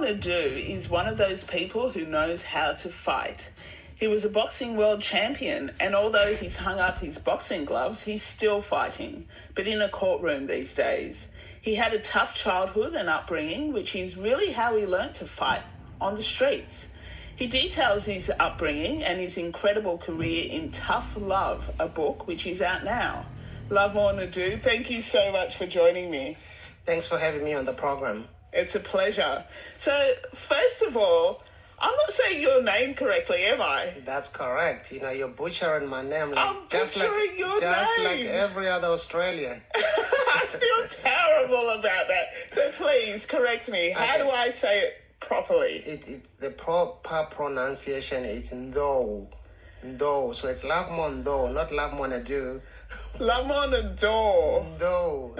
Ndou is one of those people who knows how to fight. He was a boxing world champion, and although he's hung up his boxing gloves, he's still fighting, but in a courtroom these days. He had a tough childhood and upbringing, which is really how he learnt to fight, on the streets. He details his upbringing and his incredible career in Tough Love, a book which is out now. Lovemore Ndou, thank you so much for joining me. Thanks for having me on the program. It's a pleasure. So, first of all, I'm not saying your name correctly, am I? That's correct. You're butchering my name. I'm butchering your name. Just like every other Australian. I feel terrible about that. So please correct me. How do I say it properly? The proper pronunciation is Ndou. Ndou. So it's Lovemore Ndou, not Lovemore Ndou. Lovemore Ndou. Ndou.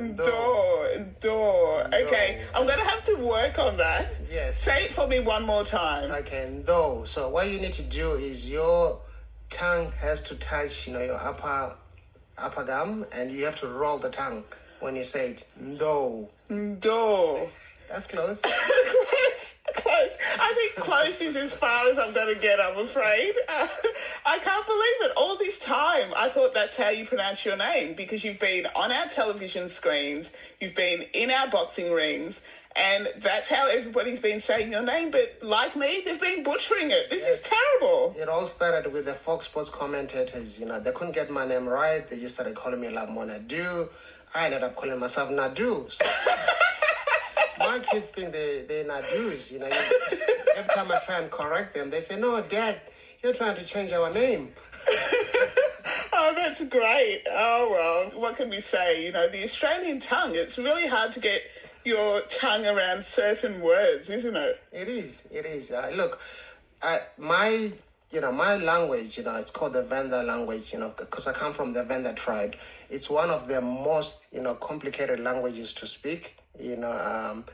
Okay, I'm going to have to work on that. Yes. Say it for me one more time. Okay, Ndou. So what you need to do is your tongue has to touch, your upper gum, and you have to roll the tongue when you say it. Ndou. Ndou. That's close. Close. I think close is as far as I'm going to get, I'm afraid. I can't believe it. All this time, I thought that's how you pronounce your name, because you've been on our television screens, you've been in our boxing rings, and that's how everybody's been saying your name. But like me, they've been butchering it. This is terrible. It all started with the Fox Sports commentators. They couldn't get my name right. They just started calling me Lovemore Ndou. I ended up calling myself Ndou. So my kids think they're Ndous. Every time I try and correct them, they say, "No, Dad, you're trying to change our name." Oh, that's great. Oh, well, what can we say? The Australian tongue, it's really hard to get your tongue around certain words, isn't it? It is. Look, my language, it's called the Venda language, because I come from the Venda tribe. It's one of the most, complicated languages to speak.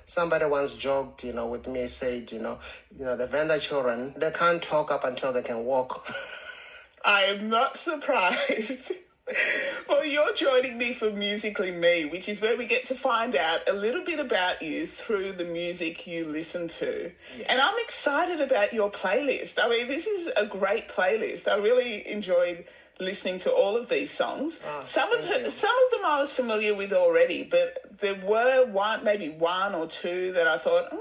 Somebody once joked, with me, said, the Venda children, they can't talk up until they can walk. I am not surprised. Well, you're joining me for Musically Me, which is where we get to find out a little bit about you through the music you listen to. Yes. And I'm excited about your playlist. I mean, this is a great playlist. I really enjoyed listening to all of these songs. Some of them I was familiar with already, but there were maybe one or two that I thought,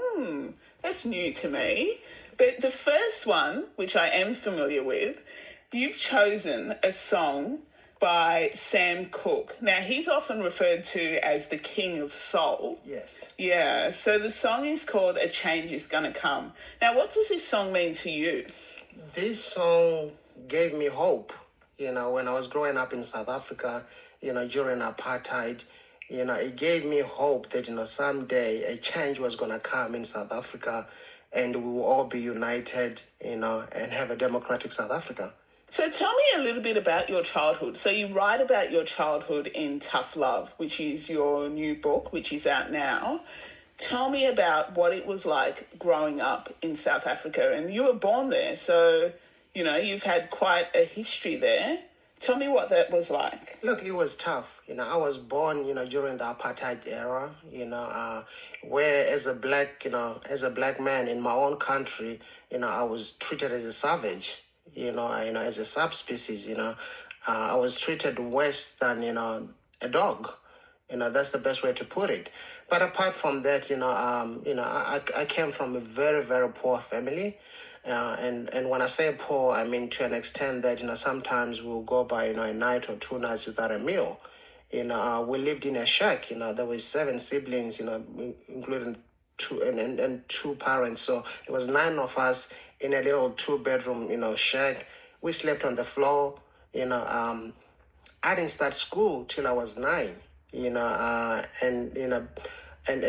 that's new to me. But the first one, which I am familiar with, you've chosen a song by Sam Cooke. Now, he's often referred to as the King of Soul. Yes. Yeah, so the song is called A Change Is Gonna Come. Now, what does this song mean to you? This song gave me hope. When I was growing up in South Africa, during apartheid, it gave me hope that, someday a change was going to come in South Africa and we will all be united, and have a democratic South Africa. So tell me a little bit about your childhood. So you write about your childhood in Tough Love, which is your new book, which is out now. Tell me about what it was like growing up in South Africa. And you were born there, so, you've had quite a history there. Tell me what that was like. Look, it was tough. I was born, during the apartheid era, where as a black man in my own country, I was treated as a savage. As a subspecies, I was treated worse than, a dog. That's the best way to put it. But apart from that, I came from a very, very poor family. And when I say poor, I mean to an extent that, sometimes we'll go by, a night or 2 nights without a meal. We lived in a shack, there were 7 siblings, including 2 parents. So there was 9 of us in a little 2-bedroom, shack. We slept on the floor, I didn't start school till I was 9, and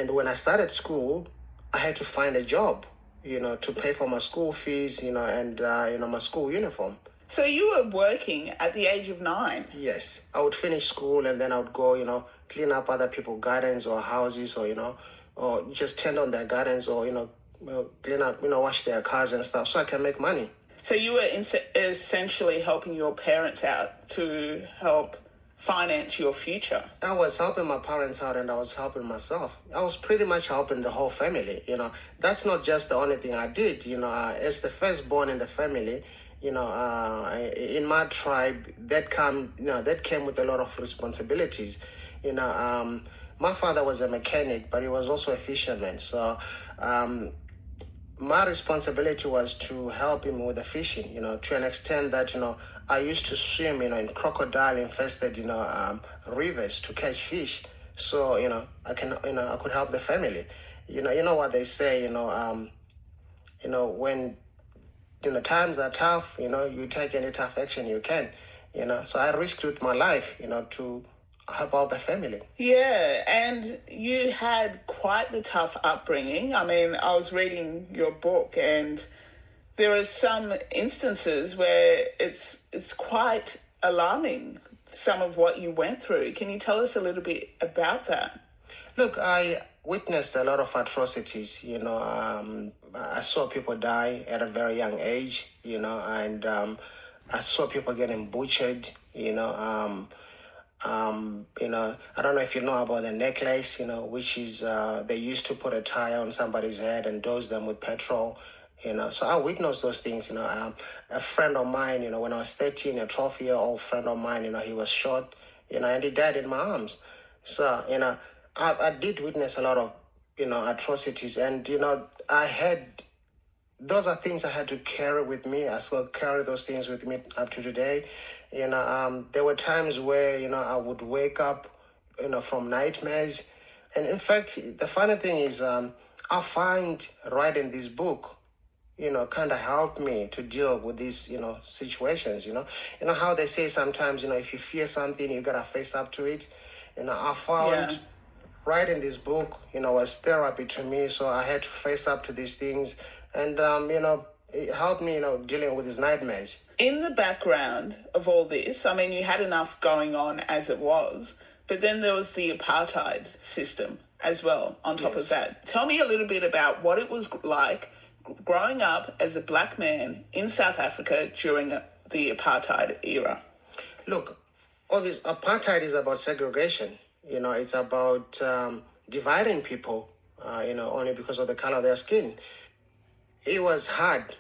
when I started school, I had to find a job, to pay for my school fees, and, my school uniform. So you were working at the age of 9? Yes. I would finish school and then I would go, clean up other people's gardens or houses or just tend on their gardens or, clean up, wash their cars and stuff so I can make money. So you were essentially helping your parents out to help finance your future? I was helping my parents out and I was helping myself. I was pretty much helping the whole family. That's not just the only thing I did. As the firstborn in the family, in my tribe, that came with a lot of responsibilities. My father was a mechanic, but he was also a fisherman. So my responsibility was to help him with the fishing, to an extent that, I used to swim, in crocodile-infested, rivers to catch fish. So, I could help the family. You know what they say, when, times are tough, you take any tough action you can, So I risked with my life, to help out the family. Yeah, and you had quite the tough upbringing. I mean, I was reading your book and there are some instances where it's quite alarming, some of what you went through. Can you tell us a little bit about that? Look, I witnessed a lot of atrocities, I saw people die at a very young age, and I saw people getting butchered, I don't know if you know about the necklace, which is they used to put a tire on somebody's head and dose them with petrol. So I witnessed those things. A friend of mine, when I was 13, a 12-year-old friend of mine, he was shot, and he died in my arms. So, I did witness a lot of, atrocities, and, those are things I had to carry with me. I still carry those things with me up to today. There were times where, I would wake up, from nightmares. And in fact, the funny thing is, I find writing this book, kind of helped me to deal with these, situations, how they say sometimes, if you fear something, you got to face up to it. I found writing this book, was therapy to me. So I had to face up to these things. And, it helped me, dealing with these nightmares. In the background of all this, I mean, you had enough going on as it was, but then there was the apartheid system as well on top of that. Tell me a little bit about what it was like growing up as a black man in South Africa during the apartheid era. Look, obviously, apartheid is about segregation. It's about dividing people, only because of the color of their skin. It was hard,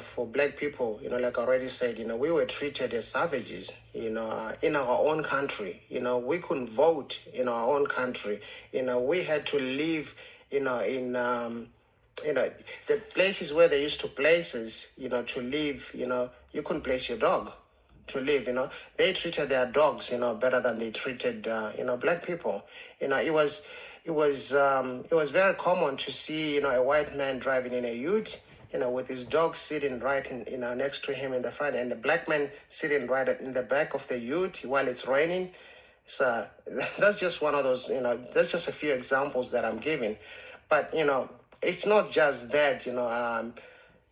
for black people, like I already said, we were treated as savages, in our own country. We couldn't vote in our own country. We had to live, in the places where they used to place us, to live, you couldn't place your dog to live, They treated their dogs, better than they treated, black people. It was very common to see, a white man driving in a ute, with his dog sitting right in, next to him in the front, and the black man sitting right in the back of the ute while it's raining. So that's just one of those, that's just a few examples that I'm giving. But, it's not just that,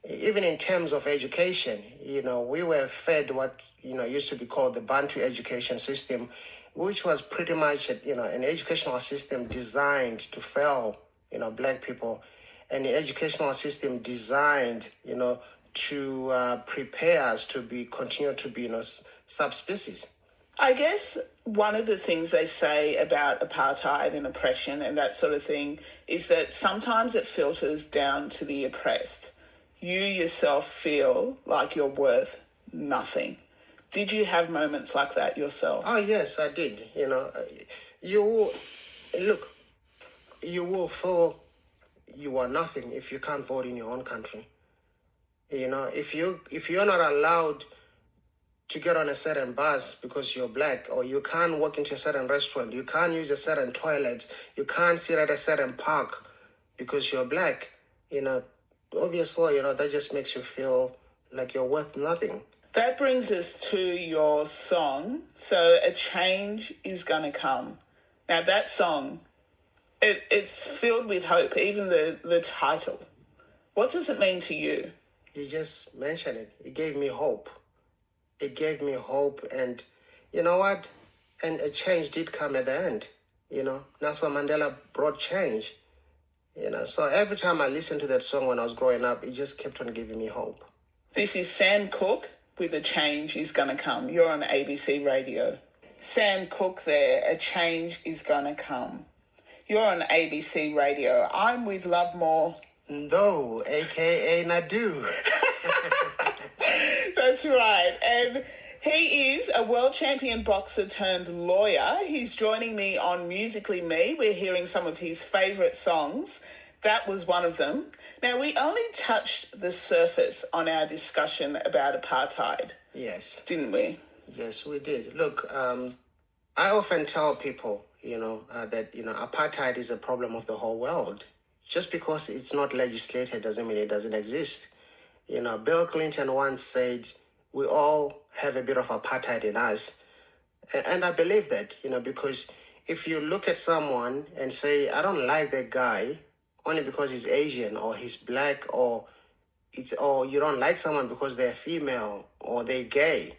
even in terms of education, we were fed what, used to be called the Bantu education system, which was pretty much, an educational system designed to fail, black people, and the educational system designed, to prepare us to continue to be, subspecies. I guess one of the things they say about apartheid and oppression and that sort of thing is that sometimes it filters down to the oppressed. You yourself feel like you're worth nothing. Did you have moments like that yourself? Oh, yes, I did. You will feel you are nothing if you can't vote in your own country. If you're not allowed to get on a certain bus because you're black, or you can't walk into a certain restaurant, you can't use a certain toilet, you can't sit at a certain park because you're black, obviously, that just makes you feel like you're worth nothing. That brings us to your song, So A Change Is Gonna Come. Now that song, it's filled with hope, even the title. What does it mean to you? You just mentioned it. It gave me hope. It gave me hope, and you know what? And a change did come at the end. Nelson Mandela brought change. So every time I listened to that song when I was growing up, it just kept on giving me hope. This is Sam Cooke with A Change Is Gonna Come. You're on ABC Radio. Sam Cooke there, A Change Is Gonna Come. You're on ABC Radio. I'm with Lovemore Ndou, a.k.a. Ndou. That's right. And he is a world champion boxer turned lawyer. He's joining me on Musically Me. We're hearing some of his favourite songs. That was one of them. Now, we only touched the surface on our discussion about apartheid. Yes. Didn't we? Yes, we did. Look, I often tell people, that, apartheid is a problem of the whole world. Just because it's not legislated doesn't mean it doesn't exist. Bill Clinton once said, we all have a bit of apartheid in us. And I believe that, because if you look at someone and say, I don't like that guy only because he's Asian or he's black, or you don't like someone because they're female or they're gay,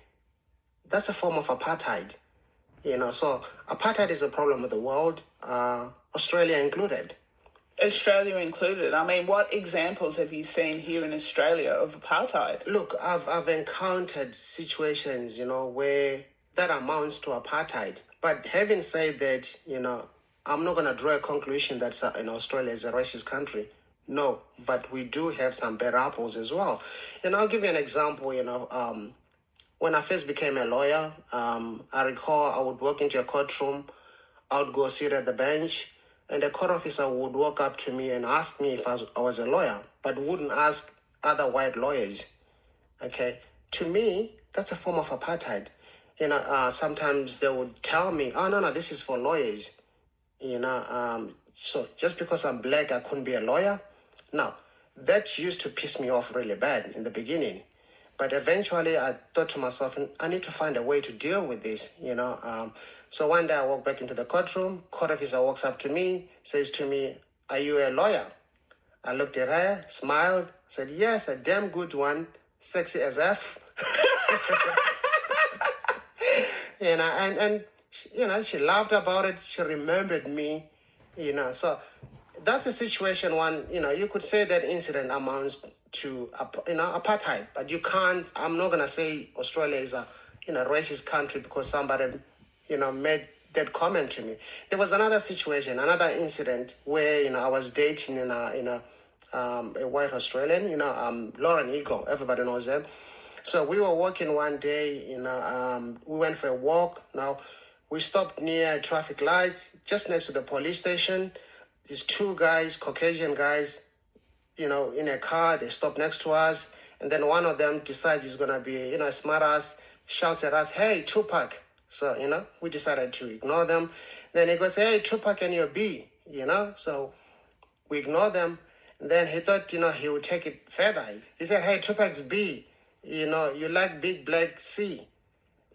that's a form of apartheid. So apartheid is a problem of the world, Australia included. Australia included. I mean, what examples have you seen here in Australia of apartheid? Look, I've encountered situations, where that amounts to apartheid. But having said that, I'm not going to draw a conclusion that Australia is a racist country. No, but we do have some bad apples as well. I'll give you an example, when I first became a lawyer, I recall I would walk into a courtroom, I would go sit at the bench, and the court officer would walk up to me and ask me if I was a lawyer, but wouldn't ask other white lawyers. Okay? To me, that's a form of apartheid. Sometimes they would tell me, oh, no, this is for lawyers. So just because I'm black, I couldn't be a lawyer? Now, that used to piss me off really bad in the beginning. But eventually I thought to myself, I need to find a way to deal with this, So one day I walked back into the courtroom, court officer walks up to me, says to me, are you a lawyer? I looked at her, smiled, said, yes, a damn good one, sexy as F. And she laughed about it. She remembered me, So that's a situation one, you could say that incident amounts to, apartheid. But you can't, I'm not going to say Australia is a, racist country because somebody, made that comment to me. There was another situation, another incident where, I was dating a white Australian, Lauren Eagle, everybody knows them. So we were walking one day, we went for a walk. Now, we stopped near traffic lights, just next to the police station. These two guys, Caucasian guys, in a car, they stopped next to us. And then one of them decides he's going to be, a smart ass, shouts at us, hey, Tupac. So, we decided to ignore them. Then he goes, hey, Tupac and your B, So we ignored them. And then he thought, he would take it further. He said, hey, Tupac's B, you like big black C.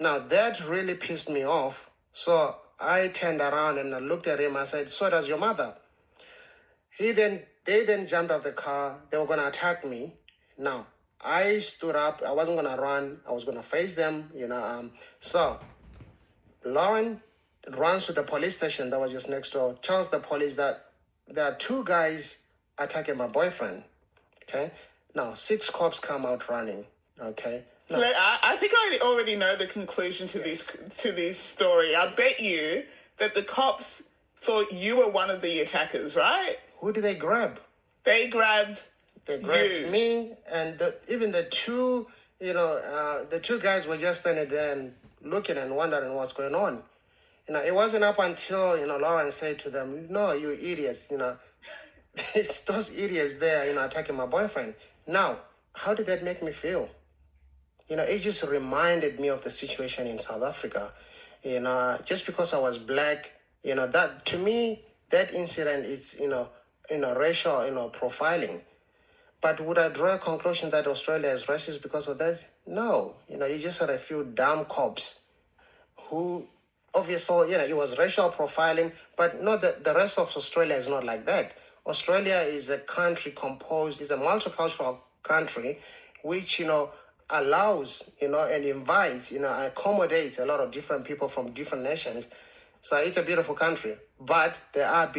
Now, that really pissed me off. So I turned around and I looked at him. I said, so does your mother. They then jumped out of the car. They were going to attack me. Now, I stood up. I wasn't going to run. I was going to face them, So Lauren runs to the police station that was just next door, tells the police that there are two guys attacking my boyfriend. Okay? Now, 6 cops come out running. Okay? Now, I think I already know the conclusion to this story. I bet you that the cops thought you were one of the attackers, right? Who did they grab? They grabbed you. Me, and even the two, the two guys were just standing there and looking and wondering what's going on. It wasn't up until, Lauren said to them, no, you idiots, it's those idiots there, attacking my boyfriend. Now, how did that make me feel? It just reminded me of the situation in South Africa. Just because I was black, that, to me, that incident is, racial, profiling. But would I draw a conclusion that Australia is racist because of that? No. You just had a few dumb cops who, obviously, it was racial profiling, but not the rest of Australia is not like that. Australia is a country is a multicultural country, which, allows, and invites, accommodates a lot of different people from different nations. So it's a beautiful country. But there are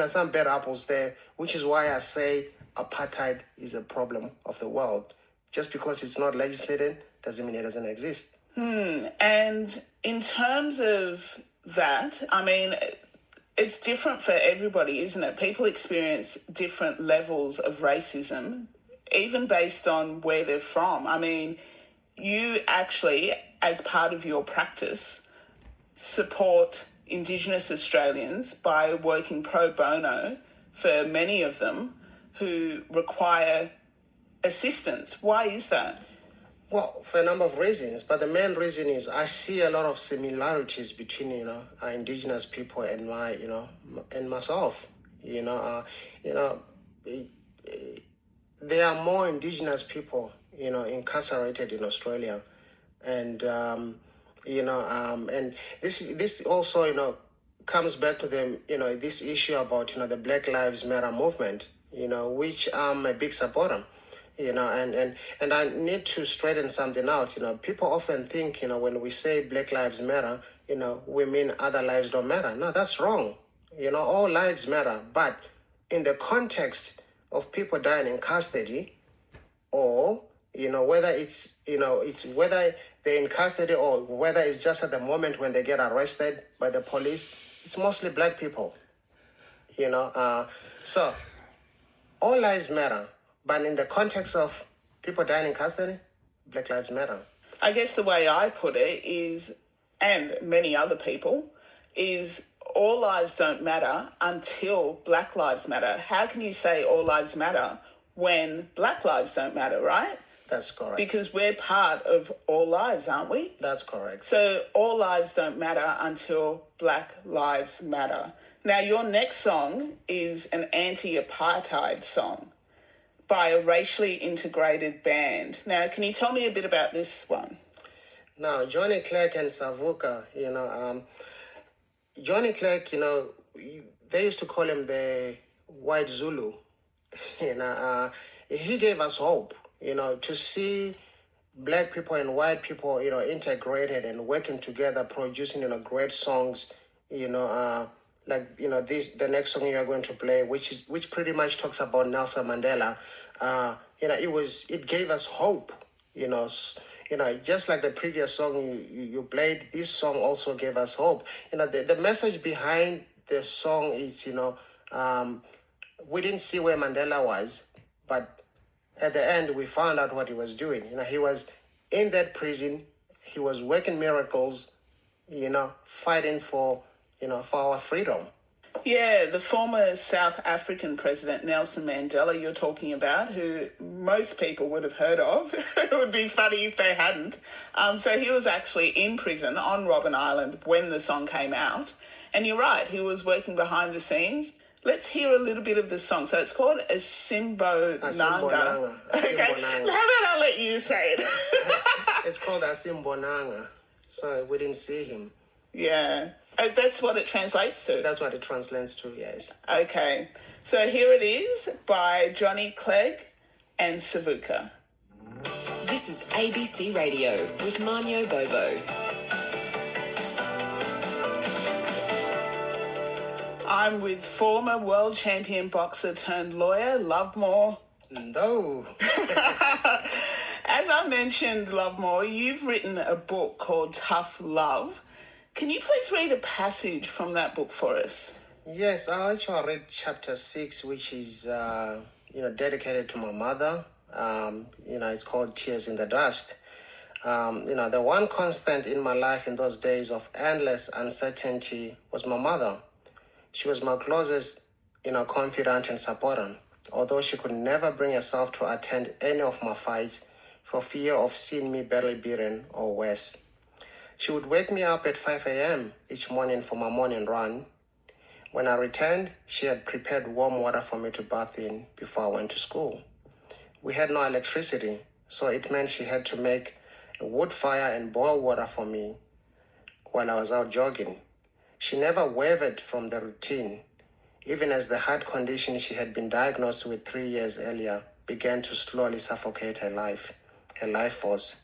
some bad apples there, which is why I say apartheid is a problem of the world. Just because it's not legislated doesn't mean it doesn't exist. And in terms of that, I mean, it's different for everybody, isn't it? People experience different levels of racism, even based on where they're from. I mean, you actually, as part of your practice, support Indigenous Australians by working pro bono for many of them who require assistance. Why is that? Well, for a number of reasons, but the main reason is I see a lot of similarities between, Indigenous people and and myself. There are more Indigenous people, incarcerated in Australia, and and this also, comes back to this issue about, the Black Lives Matter movement, which I'm a big supporter. And I need to straighten something out. People often think, when we say Black Lives Matter, we mean other lives don't matter. No, that's wrong. All lives matter. But in the context of people dying in custody, or, whether it's whether they're in custody or whether it's just at the moment when they get arrested by the police, it's mostly black people, So all lives matter. But in the context of people dying in custody, Black Lives Matter. I guess the way I put it is, and many other people, is all lives don't matter until Black Lives Matter. How can you say all lives matter when Black lives don't matter, right? That's correct. Because we're part of all lives, aren't we? That's correct. So all lives don't matter until Black Lives Matter. Now, your next song is an anti-apartheid song by a racially integrated band. Now, can you tell me a bit about this one? Now, Johnny Clegg and Savuka, Johnny Clegg, they used to call him the White Zulu. He gave us hope, to see black people and white people, integrated and working together, producing, great songs, the next song you are going to play, which pretty much talks about Nelson Mandela. It gave us hope, just like the previous song you played. This song also gave us hope. The message behind the song is, we didn't see where Mandela was, but at the end we found out what he was doing. He was in that prison. He was working miracles, fighting for our freedom. Yeah, the former South African president, Nelson Mandela, you're talking about, who most people would have heard of. It would be funny if they hadn't. So he was actually in prison on Robben Island when the song came out. And you're right, he was working behind the scenes. Let's hear a little bit of the song. So it's called Asimbo Nanga. Okay, how about I let you say it? It's called Asimbo Nanga. So we didn't see him. Yeah. That's what it translates to. That's what it translates to, yes. Okay. So here it is by Johnny Clegg and Savuka. This is ABC Radio with Manyo Bobo. I'm with former world champion boxer turned lawyer, Lovemore Ndou. As I mentioned, Lovemore, you've written a book called Tough Love. Can you please read a passage from that book for us? Yes, I actually read chapter 6, which is, dedicated to my mother. It's called Tears in the Dust. The one constant in my life in those days of endless uncertainty was my mother. She was my closest, confidant and supporter, although she could never bring herself to attend any of my fights for fear of seeing me badly beaten or worse. She would wake me up at 5 a.m. each morning for my morning run. When I returned, she had prepared warm water for me to bath in before I went to school. We had no electricity, so it meant she had to make a wood fire and boil water for me while I was out jogging. She never wavered from the routine, even as the heart condition she had been diagnosed with 3 years earlier began to slowly suffocate her life force.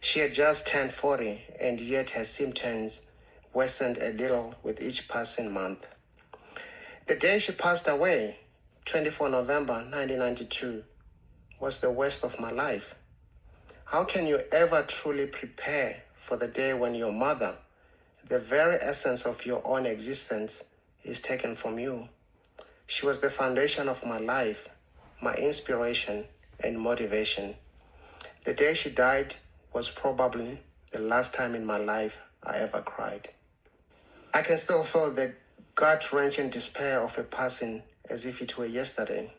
She had just turned 40, and yet her symptoms worsened a little with each passing month. The day she passed away, 24 November 1992, was the worst of my life. How can you ever truly prepare for the day when your mother, the very essence of your own existence, is taken from you. She was the foundation of my life, my inspiration and motivation. The day she died was probably the last time in my life I ever cried. I can still feel the gut-wrenching despair of a passing as if it were yesterday.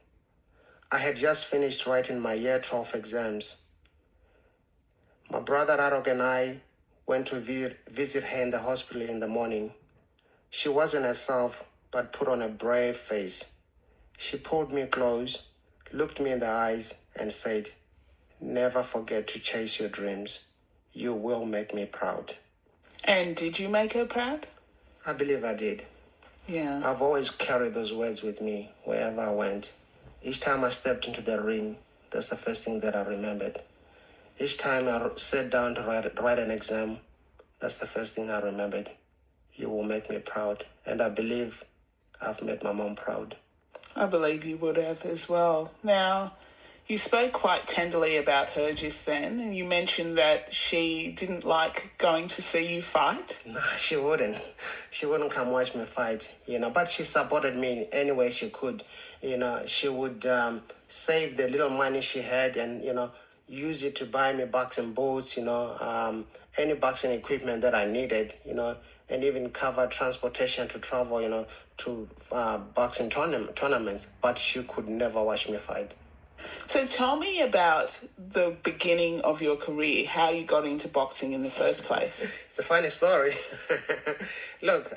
I had just finished writing my year 12 exams. My brother Arok and I went to visit her in the hospital in the morning. She wasn't herself, but put on a brave face. She pulled me close, looked me in the eyes, and said, "Never forget to chase your dreams. You will make me proud." And did you make her proud? I believe I did. Yeah. I've always carried those words with me wherever I went. Each time I stepped into the ring, that's the first thing that I remembered. Each time I sat down to write an exam, that's the first thing I remembered. You will make me proud. And I believe I've made my mom proud. I believe you would have as well. Now, you spoke quite tenderly about her just then, and you mentioned that she didn't like going to see you fight. Nah, she wouldn't. She wouldn't come watch me fight, but she supported me in any way she could. She would save the little money she had and, use it to buy me boxing boots, any boxing equipment that I needed, and even cover transportation to travel, to boxing tournaments. But she could never watch me fight. So tell me about the beginning of your career, how you got into boxing in the first place. It's a funny story. Look,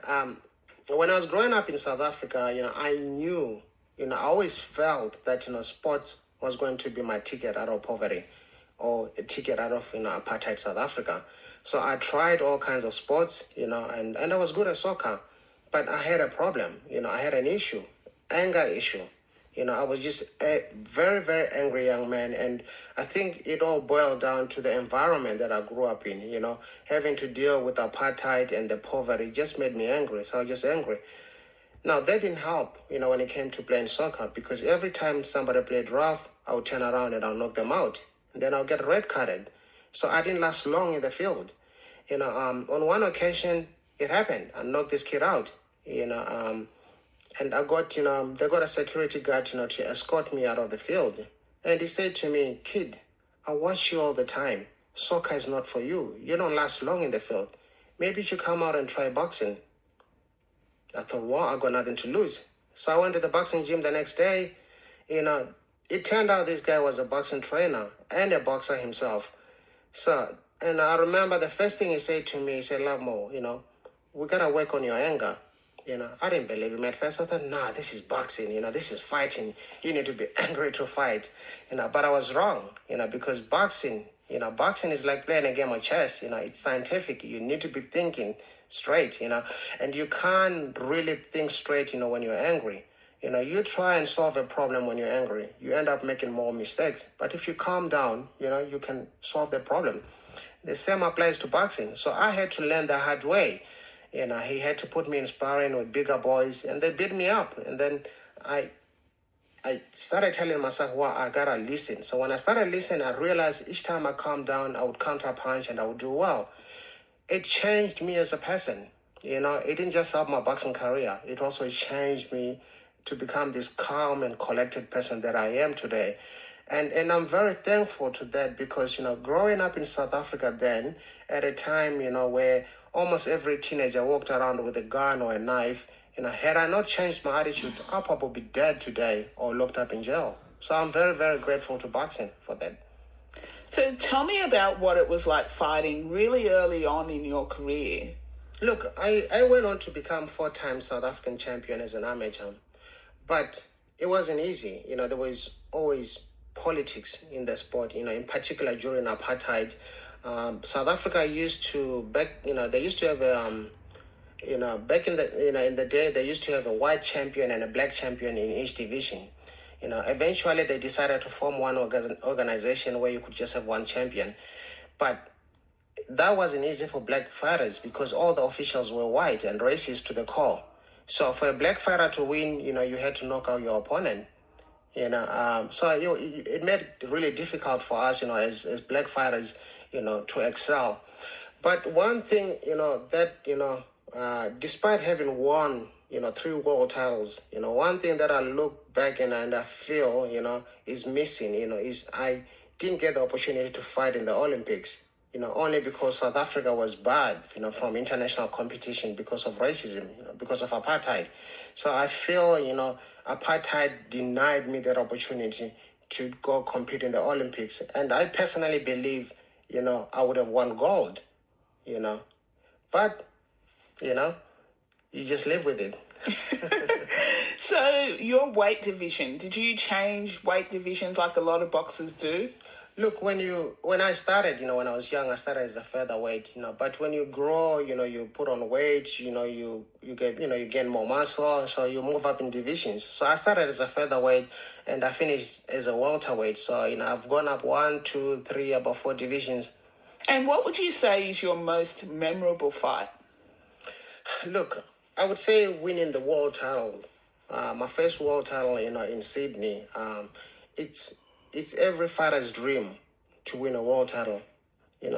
when I was growing up in South Africa, I knew, I always felt that, sports was going to be my ticket out of poverty or a ticket out of, apartheid South Africa. So I tried all kinds of sports, and I was good at soccer. But I had a problem, I had an issue, anger issue. I was just a very, very angry young man. And I think it all boiled down to the environment that I grew up in, having to deal with apartheid and the poverty just made me angry. So I was just angry. Now, that didn't help, when it came to playing soccer, because every time somebody played rough, I would turn around and I'll knock them out. And then I'll get red carded. So I didn't last long in the field. On one occasion, it happened. I knocked this kid out, and I got, they got a security guard, to escort me out of the field. And he said to me, "Kid, I watch you all the time. Soccer is not for you. You don't last long in the field. Maybe you should come out and try boxing." I thought, well, I got nothing to lose. So I went to the boxing gym the next day. It turned out this guy was a boxing trainer and a boxer himself. So, and I remember the first thing he said to me, he said, "Lovemore, we got to work on your anger." I didn't believe him at first. I thought, nah, this is boxing, this is fighting. You need to be angry to fight, but I was wrong, because boxing is like playing a game of chess, it's scientific. You need to be thinking straight, and you can't really think straight, when you're angry. You try and solve a problem when you're angry, you end up making more mistakes. But if you calm down, you can solve the problem. The same applies to boxing. So I had to learn the hard way. He had to put me in sparring with bigger boys, and they beat me up. And then I started telling myself, well, I gotta listen. So when I started listening, I realized each time I calmed down, I would counter punch and I would do well. It changed me as a person. It didn't just help my boxing career. It also changed me to become this calm and collected person that I am today. And I'm very thankful to that because, growing up in South Africa then, at a time, where almost every teenager walked around with a gun or a knife, had I not changed my attitude, I'll probably be dead today or locked up in jail. So I'm very, very grateful to boxing for that. So tell me about what it was like fighting really early on in your career. Look, I went on to become 4-time South African champion as an amateur, but it wasn't easy. There was always politics in the sport, in particular during apartheid. South Africa used to, they used to have back in the day, they used to have a white champion and a black champion in each division. Eventually they decided to form one organization where you could just have one champion. But that wasn't easy for black fighters because all the officials were white and racist to the core. So for a black fighter to win, you had to knock out your opponent. So it made it really difficult for us, as black fighters, to excel. But one thing, despite having won, 3 world titles, one thing that I look back and I feel, is missing, is I didn't get the opportunity to fight in the Olympics, only because South Africa was barred, from international competition because of racism, because of apartheid. So I feel, apartheid denied me that opportunity to go compete in the Olympics. And I personally believe, I would have won gold, but, you just live with it. So your weight division, did you change weight divisions like a lot of boxers do? Look, when I started, when I was young, I started as a featherweight, but when you grow, you put on weight, you get, you gain more muscle, so you move up in divisions. So I started as a featherweight and I finished as a welterweight. So, I've gone up 1, 2, 3, about 4 divisions. And what would you say is your most memorable fight? Look, I would say winning the world title, my first world title, in Sydney. It's every fighter's dream to win a world title.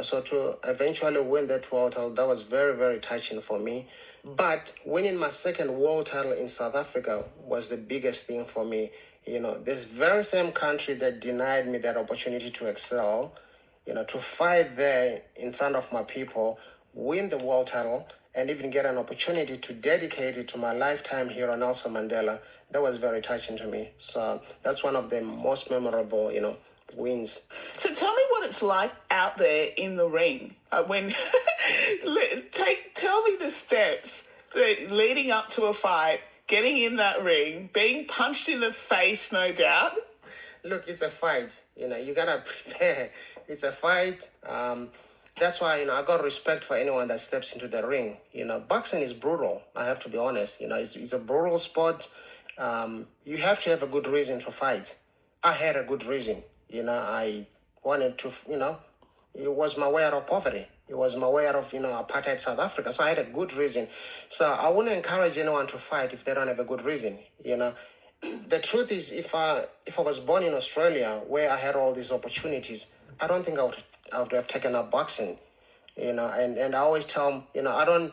So to eventually win that world title, that was very, very touching for me. But winning my second world title in South Africa was the biggest thing for me. This very same country that denied me that opportunity to excel, to fight there in front of my people, win the world title, and even get an opportunity to dedicate it to my lifetime hero, Nelson Mandela, that was very touching to me. So that's one of the most memorable, wins. So tell me what it's like out there in the ring. Tell me the steps leading up to a fight, getting in that ring, being punched in the face, no doubt. Look, it's a fight. You gotta prepare. It's a fight. That's why, I got respect for anyone that steps into the ring. Boxing is brutal. I have to be honest. It's a brutal sport. You have to have a good reason to fight. I had a good reason. I wanted to, it was my way out of poverty. It was my way out of, apartheid South Africa. So I had a good reason. So I wouldn't encourage anyone to fight if they don't have a good reason. The truth is, if I was born in Australia where I had all these opportunities, I don't think I would have taken up boxing, and I always tell them,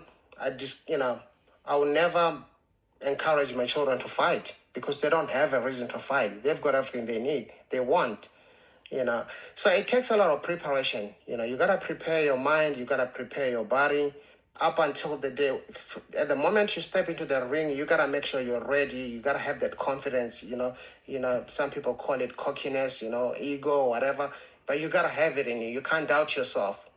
I will never encourage my children to fight because they don't have a reason to fight. They've got everything they need, they want, So it takes a lot of preparation. You got to prepare your mind, you got to prepare your body up until the day. At the moment you step into the ring, you got to make sure you're ready. You got to have that confidence, some people call it cockiness, ego, whatever. But you gotta have it in you. You can't doubt yourself.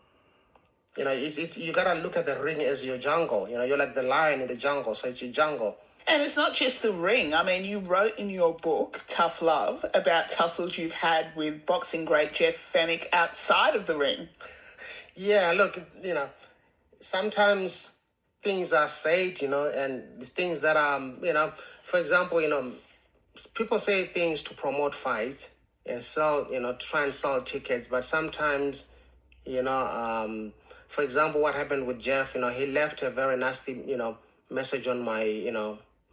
It's you gotta look at the ring as your jungle. You're like the lion in the jungle, so it's your jungle. And it's not just the ring. I mean, you wrote in your book, Tough Love, about tussles you've had with boxing great Jeff Fennick outside of the ring. Yeah, look, sometimes things are said, and things that are, for example, people say things to promote fights and sell, try and sell tickets. But sometimes, for example, what happened with Jeff, he left a very nasty, message on my,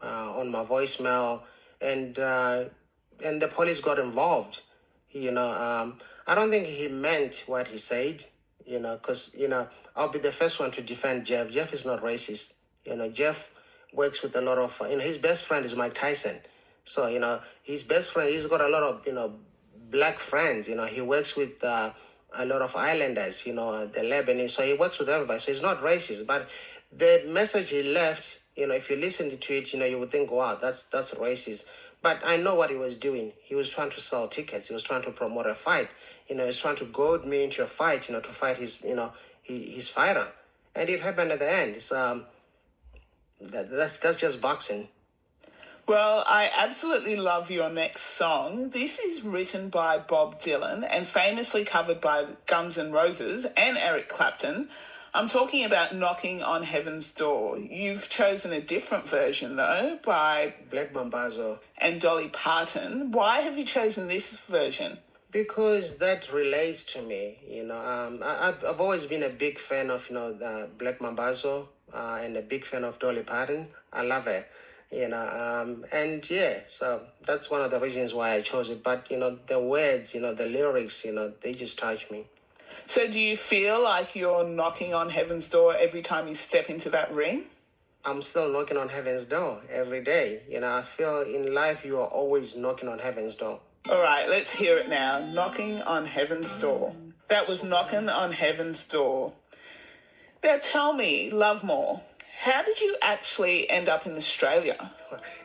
on my voicemail, and the police got involved. I don't think he meant what he said, because, I'll be the first one to defend Jeff. Jeff is not racist. Jeff works with a lot of, his best friend is Mike Tyson. So, his best friend, he's got a lot of, black friends. He works with a lot of islanders, the Lebanese. So he works with everybody. So he's not racist. But the message he left, if you listen to it, you would think, wow, that's racist. But I know what he was doing. He was trying to sell tickets. He was trying to promote a fight. He was trying to goad me into a fight, to fight his fighter. And it happened at the end. So that's just boxing. Well, I absolutely love your next song. This is written by Bob Dylan and famously covered by Guns N' Roses and Eric Clapton. I'm talking about Knocking on Heaven's Door. You've chosen a different version, though, by Black Mambazo and Dolly Parton. Why have you chosen this version? Because that relates to me. I've always been a big fan of, Black Mambazo and a big fan of Dolly Parton. I love her. So that's one of the reasons why I chose it. But, the words, the lyrics, they just touch me. So do you feel like you're knocking on heaven's door every time you step into that ring? I'm still knocking on heaven's door every day. I feel in life you are always knocking on heaven's door. All right, let's hear it now. Knocking on heaven's door. That was knocking on heaven's door. Now tell me, Lovemore, how did you actually end up in Australia?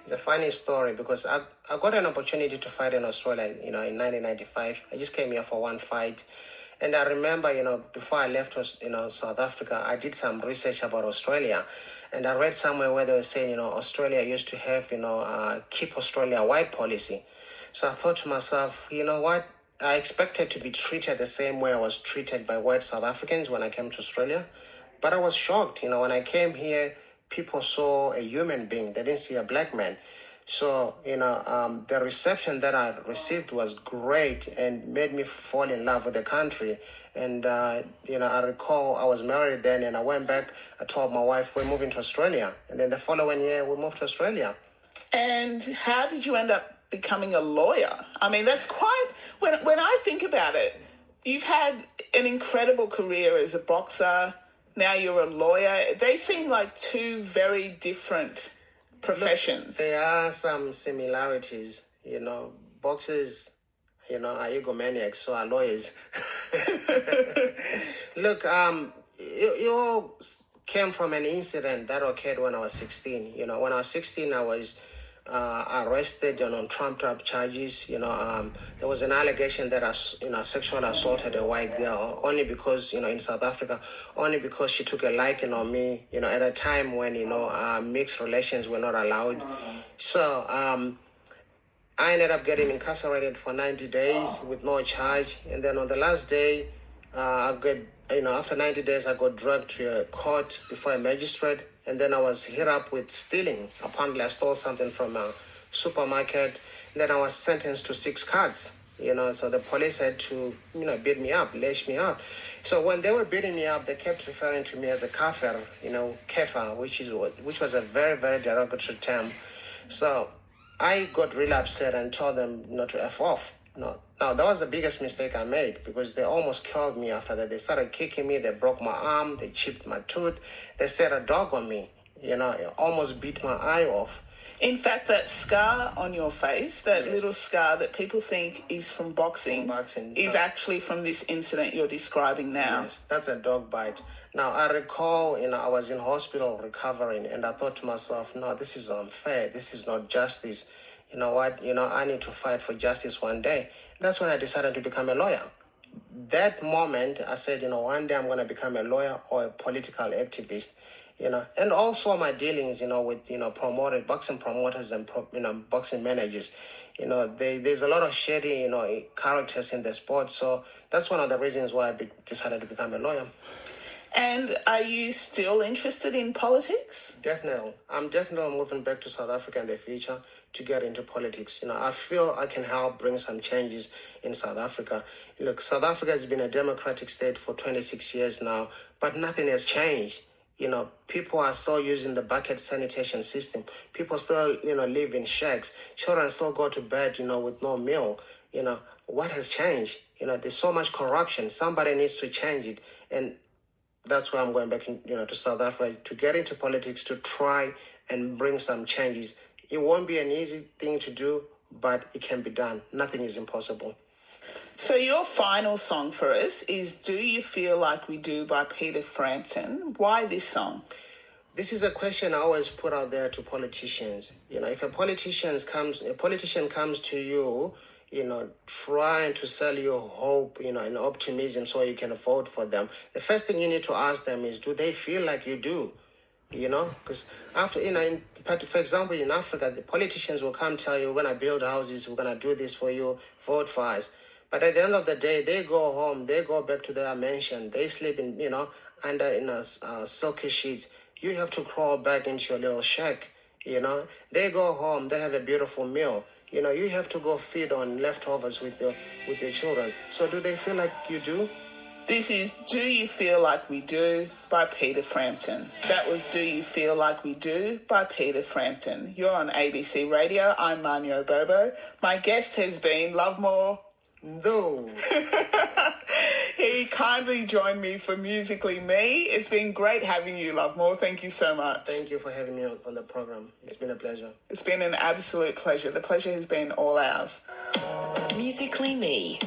It's a funny story because I got an opportunity to fight in Australia, in 1995. I just came here for one fight. And I remember, before I left, South Africa, I did some research about Australia. And I read somewhere where they were saying, Australia used to have, keep Australia white policy. So I thought to myself, you know what? I expected to be treated the same way I was treated by white South Africans when I came to Australia. But I was shocked, when I came here, people saw a human being. They didn't see a black man. So, the reception that I received was great and made me fall in love with the country. And, I recall I was married then and I went back. I told my wife we're moving to Australia. And then the following year we moved to Australia. And how did you end up becoming a lawyer? I mean, that's quite, when I think about it, you've had an incredible career as a boxer. Now you're a lawyer. They seem like two very different professions. Look, there are some similarities. Boxers, are egomaniacs, so are lawyers. Look, you all came from an incident that occurred when I was 16. When I was 16, I was arrested on trumped-up charges. There was an allegation that I, sexually assaulted a white girl only because, in South Africa, only because she took a liking on me, at a time when, mixed relations were not allowed. So I ended up getting incarcerated for 90 days with no charge. And then on the last day, after 90 days, I got dragged to a court before a magistrate. And then I was hit up with stealing. Apparently, I stole something from a supermarket. Then I was sentenced to 6 cards. So the police had to, beat me up, lash me out. So when they were beating me up, they kept referring to me as a kafir, kafir, which was a very, very derogatory term. So I got really upset and told them not to F off. No. Now, that was the biggest mistake I made because they almost killed me after that. They started kicking me. They broke my arm. They chipped my tooth. They set a dog on me. It almost beat my eye off. In fact, that scar on your face, that little scar that people think is from boxing, is actually from this incident you're describing now. Yes, that's a dog bite. Now, I recall, I was in hospital recovering, and I thought to myself, no, this is unfair. This is not justice. You know what? I need to fight for justice one day. That's when I decided to become a lawyer. That moment, I said, one day I'm going to become a lawyer or a political activist. And also my dealings, with, boxing promoters and, boxing managers. There's a lot of shady, characters in the sport. So that's one of the reasons why I decided to become a lawyer. And are you still interested in politics? Definitely. I'm definitely moving back to South Africa in the future to get into politics. I feel I can help bring some changes in South Africa. Look, South Africa has been a democratic state for 26 years now, but nothing has changed. People are still using the bucket sanitation system. People still, live in shacks. Children still go to bed, with no meal. What has changed? There's so much corruption. Somebody needs to change it. And that's why I'm going back, to South Africa to get into politics, to try and bring some changes. It won't be an easy thing to do, but it can be done. Nothing is impossible. So your final song for us is Do You Feel Like We Do by Peter Frampton. Why this song? This is a question I always put out there to politicians. If a politician comes to you, trying to sell you hope, and optimism so you can vote for them, the first thing you need to ask them is, do they feel like you do? Because after, for example, in Africa, the politicians will come tell you, we're going to build houses, we're going to do this for you, vote for us. But at the end of the day, they go home, they go back to their mansion, they sleep in, under silky sheets. You have to crawl back into your little shack, They go home, they have a beautiful meal. You have to go feed on leftovers with your children. So do they feel like you do? This is Do You Feel Like We Do by Peter Frampton. That was Do You Feel Like We Do by Peter Frampton. You're on ABC Radio. I'm Manyo Bobo. My guest has been Lovemore Ndou. He kindly joined me for Musically Me. It's been great having you, Lovemore. Thank you so much. Thank you for having me on the program. It's been a pleasure. It's been an absolute pleasure. The pleasure has been all ours. Musically Me.